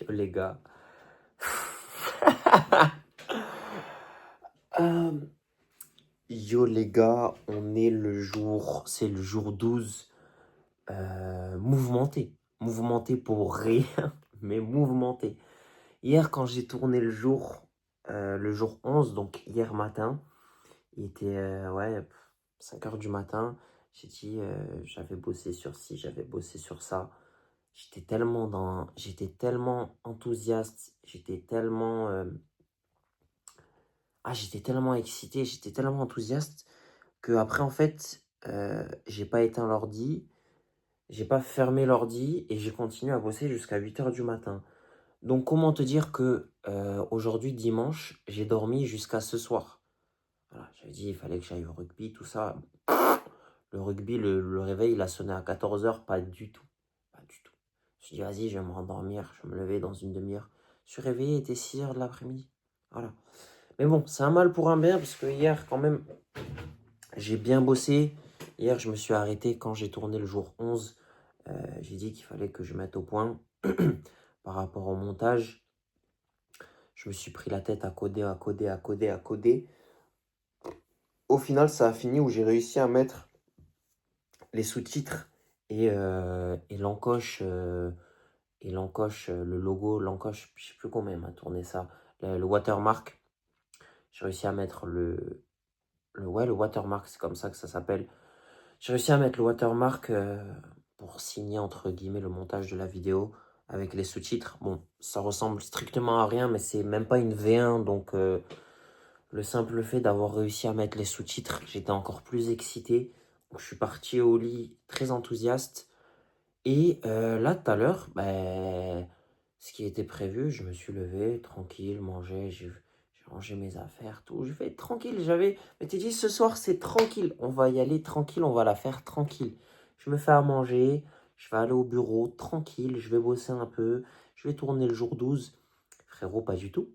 Yo les gars. Euh, Yo les gars, c'est le jour 12 mouvementé. Mouvementé pour rien, mais mouvementé. Hier quand j'ai tourné le jour 11, donc hier matin, il était 5 heures du matin. J'ai dit, j'avais bossé sur ci, j'avais bossé sur ça. J'étais tellement enthousiaste, j'étais tellement excité, j'étais tellement enthousiaste que après en fait, j'ai pas éteint l'ordi, j'ai pas fermé l'ordi et j'ai continué à bosser jusqu'à 8 heures du matin. Donc comment te dire que aujourd'hui dimanche, j'ai dormi jusqu'à ce soir. Voilà, j'avais dit il fallait que j'aille au rugby, tout ça. Le rugby, le réveil, il a sonné à 14 heures, pas du tout. Pas du tout. Je me suis dit, vas-y, je vais me rendormir, je vais me lever dans une demi-heure. Je suis réveillé, il était 6 heures de l'après-midi. Voilà. Mais bon, c'est un mal pour un bien, parce que hier, quand même, j'ai bien bossé. Hier, je me suis arrêté quand j'ai tourné le jour 11. J'ai dit qu'il fallait que je mette au point par rapport au montage. Je me suis pris la tête à coder, à coder, à coder, à coder. Au final, ça a fini où j'ai réussi à mettre les sous-titres et l'encoche, le logo, l'encoche, je sais plus combien m'a tourné ça, le watermark. J'ai réussi à mettre le watermark, c'est comme ça que ça s'appelle. J'ai réussi à mettre le watermark pour signer, entre guillemets, le montage de la vidéo avec les sous-titres. Bon, ça ressemble strictement à rien, mais c'est même pas une V1, donc le simple fait d'avoir réussi à mettre les sous-titres, j'étais encore plus excité. Donc, je suis parti au lit très enthousiaste. Et là, tout à l'heure, ce qui était prévu, je me suis levé, tranquille, j'ai rangé mes affaires, tout. Je vais être tranquille, mais tu dis, ce soir, c'est tranquille. On va y aller tranquille, on va la faire tranquille. Je me fais à manger, je vais aller au bureau, tranquille, je vais bosser un peu, je vais tourner le jour 12. Frérot, pas du tout.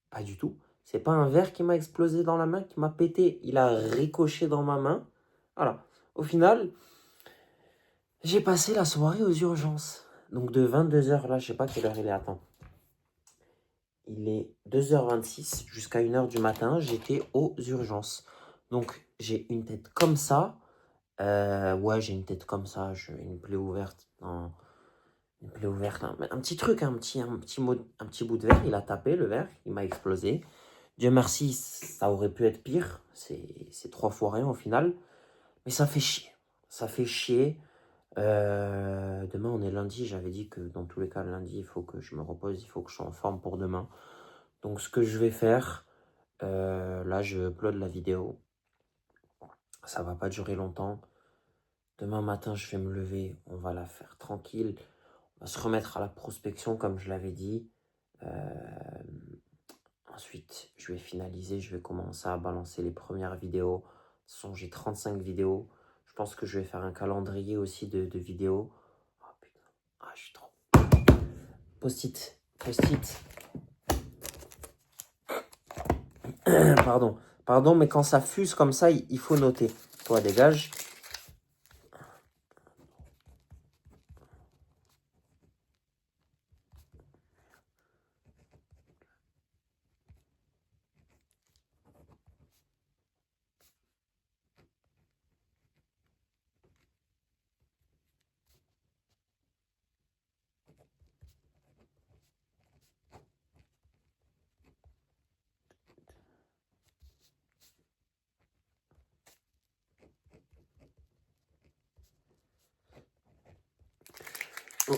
Pas du tout. C'est pas un verre qui m'a explosé dans la main, qui m'a pété. Il a ricoché dans ma main. Voilà. Au final, j'ai passé la soirée aux urgences. Donc de 22 heures, là, je sais pas quelle heure il est. Attends. Il est 2h26 jusqu'à 1h du matin. J'étais aux urgences. Donc j'ai une tête comme ça. Ouais, j'ai une tête comme ça. J'ai une plaie ouverte. Non, une plaie ouverte. Un petit truc, un petit bout de verre. Il a tapé le verre. Il m'a explosé. Dieu merci, ça aurait pu être pire. C'est 3 fois rien au final. Mais ça fait chier. Ça fait chier. Demain, on est lundi. J'avais dit que dans tous les cas, lundi, il faut que je me repose. Il faut que je sois en forme pour demain. Donc, ce que je vais faire, là, je upload la vidéo. Ça va pas durer longtemps. Demain matin, je vais me lever. On va la faire tranquille. On va se remettre à la prospection, comme je l'avais dit. Ensuite, je vais finaliser, je vais commencer à balancer les premières vidéos. De toute façon, j'ai 35 vidéos. Je pense que je vais faire un calendrier aussi de vidéos. Oh putain, je suis trop... Post-it, post-it. Pardon, mais quand ça fuse comme ça, il faut noter. Toi, dégage.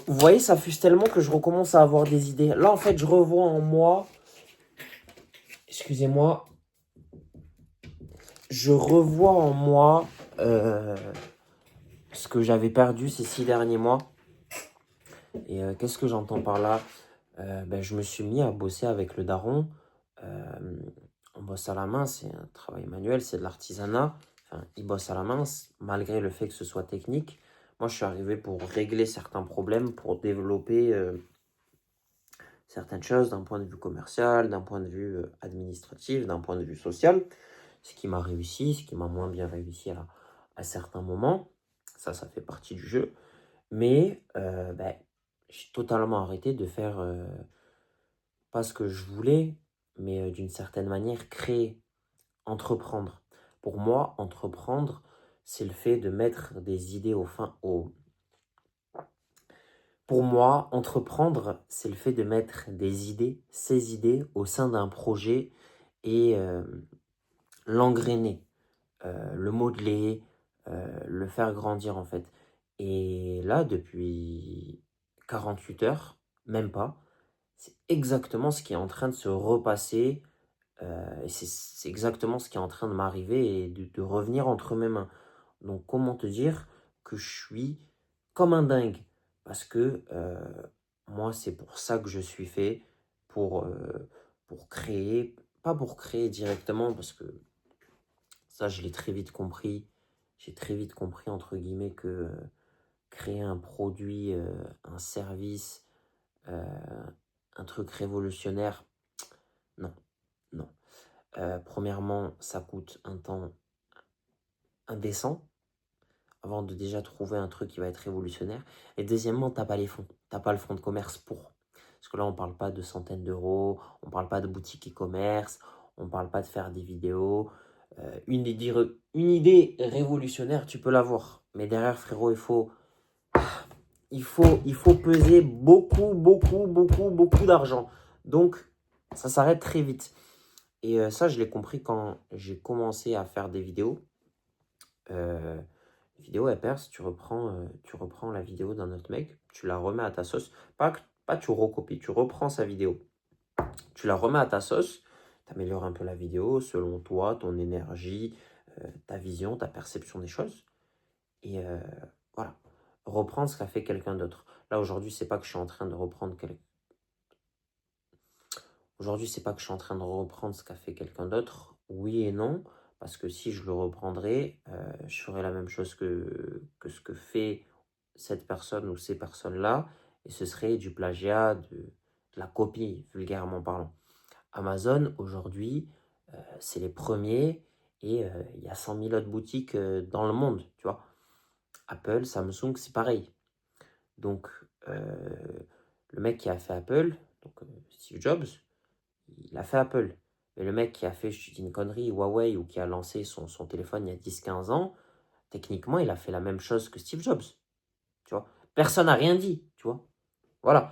Vous voyez, ça fuse tellement que je recommence à avoir des idées. Là, en fait, je revois en moi... Excusez-moi. Je revois en moi ce que j'avais perdu ces 6 derniers mois. Et qu'est-ce que j'entends par là? Je me suis mis à bosser avec le daron. On bosse à la main, c'est un travail manuel, c'est de l'artisanat. Enfin, il bosse à la main, malgré le fait que ce soit technique. Moi, je suis arrivé pour régler certains problèmes, pour développer certaines choses d'un point de vue commercial, d'un point de vue administratif, d'un point de vue social. Ce qui m'a réussi, ce qui m'a moins bien réussi à certains moments. Ça fait partie du jeu. Mais j'ai totalement arrêté de faire pas ce que je voulais, mais d'une certaine manière créer, entreprendre. Pour moi, entreprendre, c'est le fait de mettre des idées Pour moi, entreprendre, c'est le fait de mettre des idées, ces idées, au sein d'un projet et l'engrainer, le modeler, le faire grandir en fait. Et là, depuis 48 heures, même pas, c'est exactement ce qui est en train de se repasser. Et c'est exactement ce qui est en train de m'arriver et de revenir entre mes mains. Donc, comment te dire que je suis comme un dingue? Parce que moi, c'est pour ça que je suis fait, pour, euh, pour créer, pas pour créer directement, parce que ça, je l'ai très vite compris. J'ai très vite compris, entre guillemets, que créer un produit, un service, euh, un truc révolutionnaire, non, non. Premièrement, ça coûte un temps indécent avant de déjà trouver un truc qui va être révolutionnaire. Et deuxièmement, t'as pas les fonds. T'as pas le fonds de commerce pour. Parce que là, on parle pas de centaines d'euros, on parle pas de boutique e-commerce, on parle pas de faire des vidéos. Une idée révolutionnaire, tu peux l'avoir. Mais derrière, frérot, il faut peser beaucoup, beaucoup, beaucoup, beaucoup d'argent. Donc, ça s'arrête très vite. Et ça, je l'ai compris quand j'ai commencé à faire des vidéos. Vidéo, elle perce, tu reprends la vidéo d'un autre mec, tu la remets à ta sauce. Pas tu recopies, tu reprends sa vidéo, tu la remets à ta sauce, tu améliores un peu la vidéo selon toi, ton énergie, ta vision, ta perception des choses. Et voilà, reprendre ce qu'a fait quelqu'un d'autre. Là, aujourd'hui, c'est pas que je suis en train de reprendre Aujourd'hui, c'est pas que je suis en train de reprendre ce qu'a fait quelqu'un d'autre. Oui et non, parce que si je le reprendrais, je ferais la même chose que ce que fait cette personne ou ces personnes-là, et ce serait du plagiat, de la copie, vulgairement parlant. Amazon, aujourd'hui, c'est les premiers, et il y a 100 000 autres boutiques dans le monde, tu vois. Apple, Samsung, c'est pareil. Donc, le mec qui a fait Apple, donc Steve Jobs, il a fait Apple. Mais le mec qui a fait, je dis une connerie, Huawei, ou qui a lancé son téléphone il y a 10-15 ans, techniquement, il a fait la même chose que Steve Jobs. Tu vois. Personne n'a rien dit, tu vois. Voilà.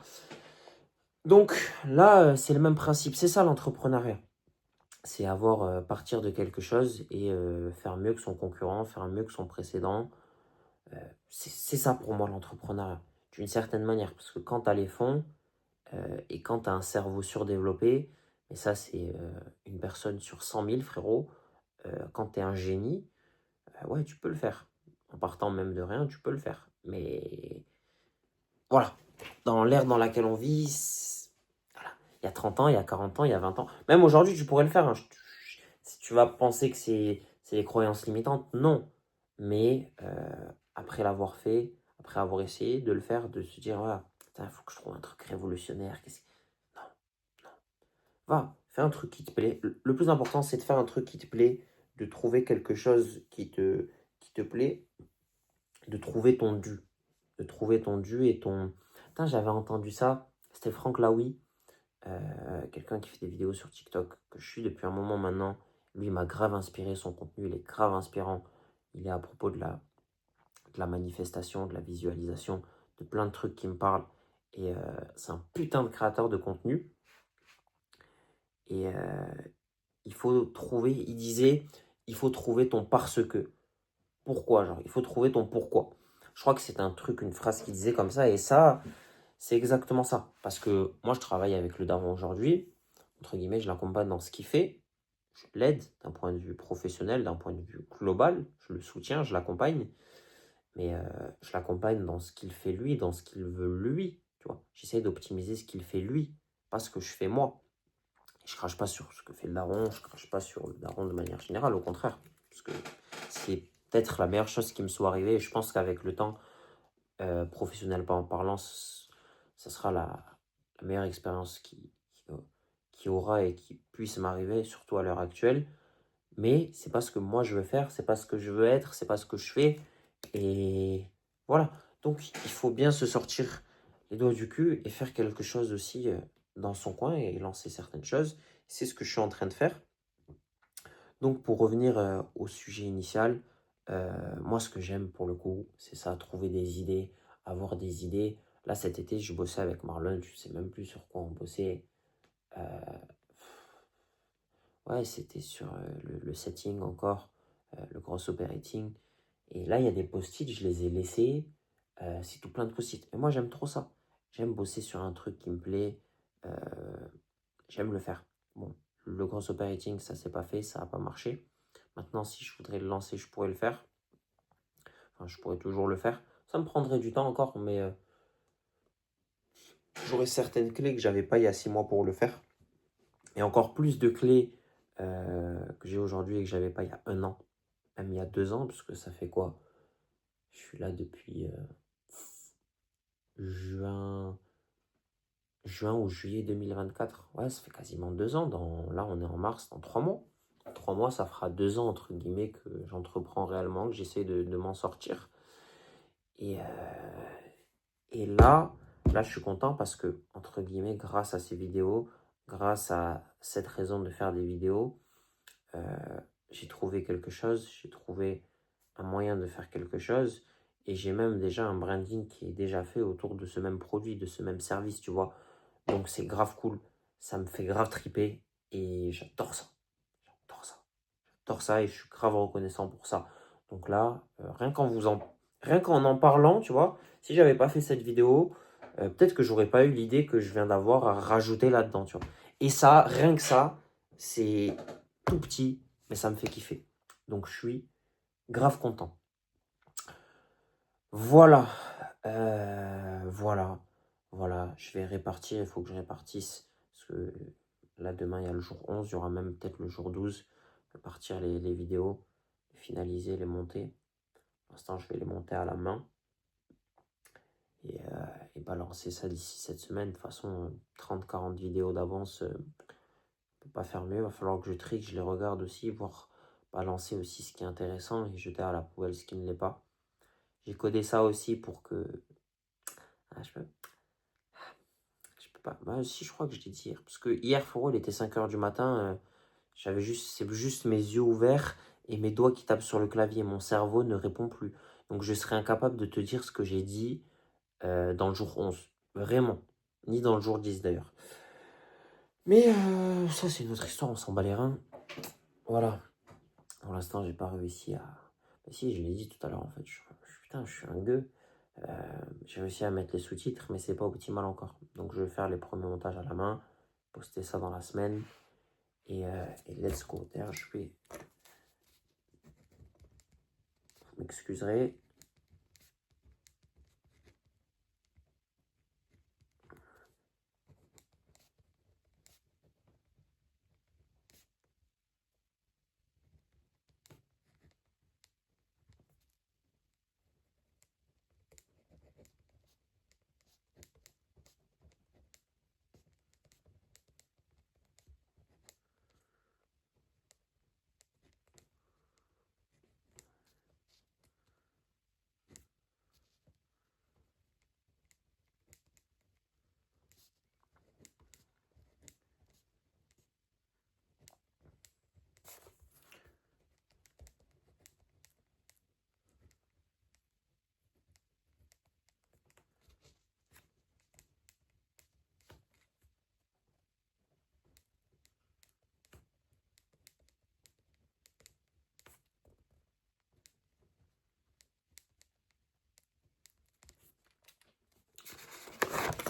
Donc là, c'est le même principe. C'est ça l'entrepreneuriat. C'est avoir, partir de quelque chose et faire mieux que son concurrent, faire mieux que son précédent. C'est ça pour moi l'entrepreneuriat. D'une certaine manière. Parce que quand tu as les fonds, et quand tu as un cerveau surdéveloppé, et ça c'est une personne sur 100 000 frérot, quand tu es un génie, ouais tu peux le faire. En partant même de rien, tu peux le faire. Mais voilà, dans l'ère dans laquelle on vit, voilà. Il y a 30 ans, il y a 40 ans, il y a 20 ans. Même aujourd'hui tu pourrais le faire, hein. Si tu vas penser que c'est des croyances limitantes, non. Mais après l'avoir fait, après avoir essayé de le faire, de se dire, voilà, il faut que je trouve un truc révolutionnaire. Non, non. Va, fais un truc qui te plaît. Le plus important, c'est de faire un truc qui te plaît, de trouver quelque chose qui te plaît, de trouver ton dû. De trouver ton dû et ton... Putain, j'avais entendu ça. C'était Franck Laoui, quelqu'un qui fait des vidéos sur TikTok, que je suis depuis un moment maintenant. Lui, il m'a grave inspiré. Son contenu, il est grave inspirant. Il est à propos de la manifestation, de la visualisation, de plein de trucs qui me parlent. Et c'est un putain de créateur de contenu. Et il disait, il faut trouver ton parce que. Pourquoi, genre, il faut trouver ton pourquoi. Je crois que c'est un truc, une phrase qu'il disait comme ça, et ça, c'est exactement ça. Parce que moi, je travaille avec le daron aujourd'hui, entre guillemets, je l'accompagne dans ce qu'il fait, je l'aide d'un point de vue professionnel, d'un point de vue global, je le soutiens, je l'accompagne, mais je l'accompagne dans ce qu'il fait lui, dans ce qu'il veut lui, tu vois. J'essaie d'optimiser ce qu'il fait lui, pas ce que je fais moi. Je crache pas sur ce que fait le daron, je crache pas sur le daron de manière générale, au contraire. Parce que c'est peut-être la meilleure chose qui me soit arrivée. Et je pense qu'avec le temps, professionnellement parlant, ça sera la meilleure expérience qui aura et qui puisse m'arriver, surtout à l'heure actuelle. Mais c'est pas ce que moi je veux faire, c'est pas ce que je veux être, c'est pas ce que je fais. Et voilà. Donc il faut bien se sortir les doigts du cul et faire quelque chose aussi dans son coin et lancer certaines choses. C'est ce que je suis en train de faire. Donc pour revenir au sujet initial, moi ce que j'aime pour le coup, c'est ça, trouver des idées, avoir des idées. Là cet été, je bossais avec Marlon, je sais même plus sur quoi on bossait. Euh, ouais, c'était sur le setting encore, le gros operating. Et là, il y a des post-it, je les ai laissés. C'est tout plein de post-it. Et moi, j'aime trop ça. J'aime bosser sur un truc qui me plaît. euh, J'aime le faire. Bon, le gros operating, ça s'est pas fait, ça n'a pas marché. Maintenant, si je voudrais le lancer, je pourrais le faire. Enfin, je pourrais toujours le faire. Ça me prendrait du temps encore, mais j'aurais certaines clés que j'avais pas il y a 6 mois pour le faire. Et encore plus de clés que j'ai aujourd'hui et que j'avais pas il y a un an. Même il y a 2 ans, parce que ça fait quoi? Je suis là depuis juin, ou juillet 2024. Ouais, ça fait quasiment 2 ans. Là, on est en mars, dans 3 mois. 3 mois, ça fera 2 ans, entre guillemets, que j'entreprends réellement, que j'essaie de m'en sortir. Et, et là, je suis content parce que, entre guillemets, grâce à ces vidéos, grâce à cette raison de faire des vidéos, euh, j'ai trouvé quelque chose, j'ai trouvé un moyen de faire quelque chose. Et j'ai même déjà un branding qui est déjà fait autour de ce même produit, de ce même service, tu vois. Donc c'est grave cool, ça me fait grave triper et j'adore ça. J'adore ça. J'adore ça et je suis grave reconnaissant pour ça. Donc là, rien qu'en en parlant, tu vois, si j'avais pas fait cette vidéo, peut-être que j'aurais pas eu l'idée que je viens d'avoir à rajouter là-dedans, tu vois. Et ça, rien que ça, c'est tout petit, mais ça me fait kiffer. Donc je suis grave content. Voilà. Voilà. Je vais répartir. Il faut que je répartisse. Parce que là, demain, il y a le jour 11. Il y aura même peut-être le jour 12. Répartir les vidéos. Les finaliser, les monter. Pour l'instant, je vais les monter à la main. Et balancer ça d'ici cette semaine. De toute façon, 30-40 vidéos d'avance, on ne peut pas faire mieux. Il va falloir que je trie, que je les regarde aussi. Voir balancer aussi ce qui est intéressant. Et jeter à la poubelle ce qui ne l'est pas. J'ai codé ça aussi pour que... Ah, je peux pas. Bah, si, je crois que je l'ai dit hier. Parce que hier, Foro, il était 5 h du matin. C'est juste mes yeux ouverts et mes doigts qui tapent sur le clavier. Mon cerveau ne répond plus. Donc, je serais incapable de te dire ce que j'ai dit dans le jour 11. Vraiment. Ni dans le jour 10 d'ailleurs. Mais ça, c'est une autre histoire. On s'en bat les reins. Voilà. Pour l'instant, j'ai pas réussi à. Bah, si, je l'ai dit tout à l'heure en fait. Putain, je suis un gueux. J'ai réussi à mettre les sous-titres, mais c'est pas optimal encore. Donc je vais faire les premiers montages à la main, poster ça dans la semaine. Et let's go. D'ailleurs, vous m'excuserez.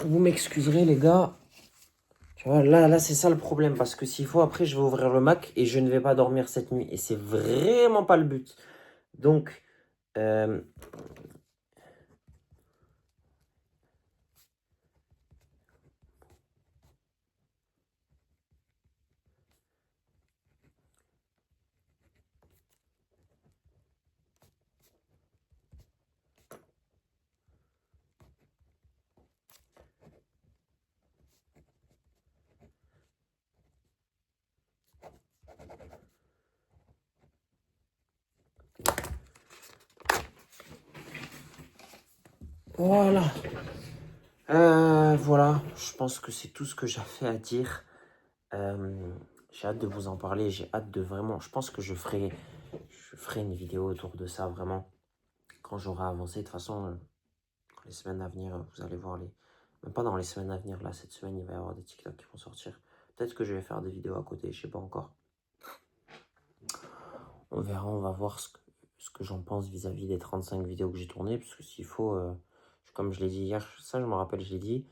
Vous m'excuserez les gars. Tu vois, là c'est ça le problème. Parce que s'il faut, après, je vais ouvrir le Mac et je ne vais pas dormir cette nuit. Et c'est vraiment pas le but. Donc, euh, voilà. Voilà, je pense que c'est tout ce que j'avais à dire. J'ai hâte de vous en parler, j'ai hâte de vraiment... Je pense que je ferai une vidéo autour de ça, vraiment, quand j'aurai avancé. De toute façon, dans les semaines à venir, vous allez voir les... Même pas dans les semaines à venir, là, cette semaine, il va y avoir des TikTok qui vont sortir. Peut-être que je vais faire des vidéos à côté, je sais pas encore. On verra, on va voir ce que j'en pense vis-à-vis des 35 vidéos que j'ai tournées. Parce que s'il faut, comme je l'ai dit hier, ça je me rappelle, je l'ai dit,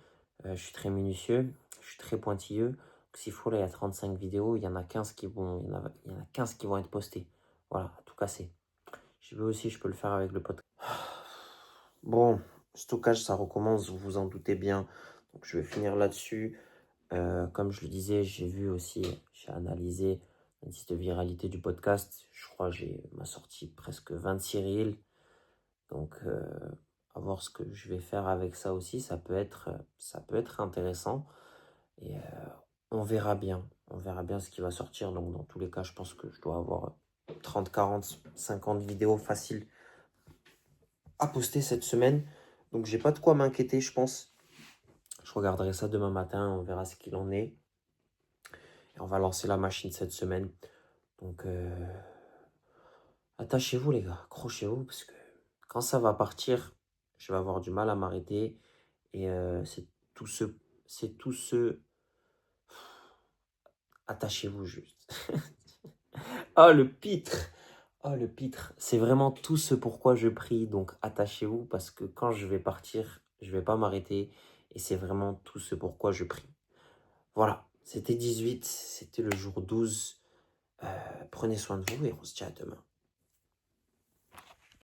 je suis très minutieux, je suis très pointilleux. Donc, s'il faut, là, il y a 35 vidéos, il y en a 15 qui vont, il y en a 15 qui vont être postées. Voilà, à tout casser. Je veux aussi, je peux le faire avec le podcast. Bon, stockage, ça recommence, vous vous en doutez bien. Donc, je vais finir là-dessus. Comme je le disais, j'ai vu aussi, j'ai analysé l'indice de viralité du podcast. Je crois que j'ai m'a sorti presque 26 reels. Donc, à voir ce que je vais faire avec ça aussi. Ça peut être intéressant. Et on verra bien. On verra bien ce qui va sortir. Donc, dans tous les cas, je pense que je dois avoir 30, 40, 50 vidéos faciles à poster cette semaine. Donc, j'ai pas de quoi m'inquiéter, je pense. Je regarderai ça demain matin. On verra ce qu'il en est. Et on va lancer la machine cette semaine. Donc, attachez-vous les gars, accrochez-vous parce que quand ça va partir, je vais avoir du mal à m'arrêter. Et c'est tout ce... Attachez-vous juste. Ah, le pitre! Ah, le pitre. C'est vraiment tout ce pourquoi je prie. Donc, attachez-vous parce que quand je vais partir, je vais pas m'arrêter. Et c'est vraiment tout ce pourquoi je prie. Voilà, c'était 18, c'était le jour 12. Prenez soin de vous et on se dit à demain.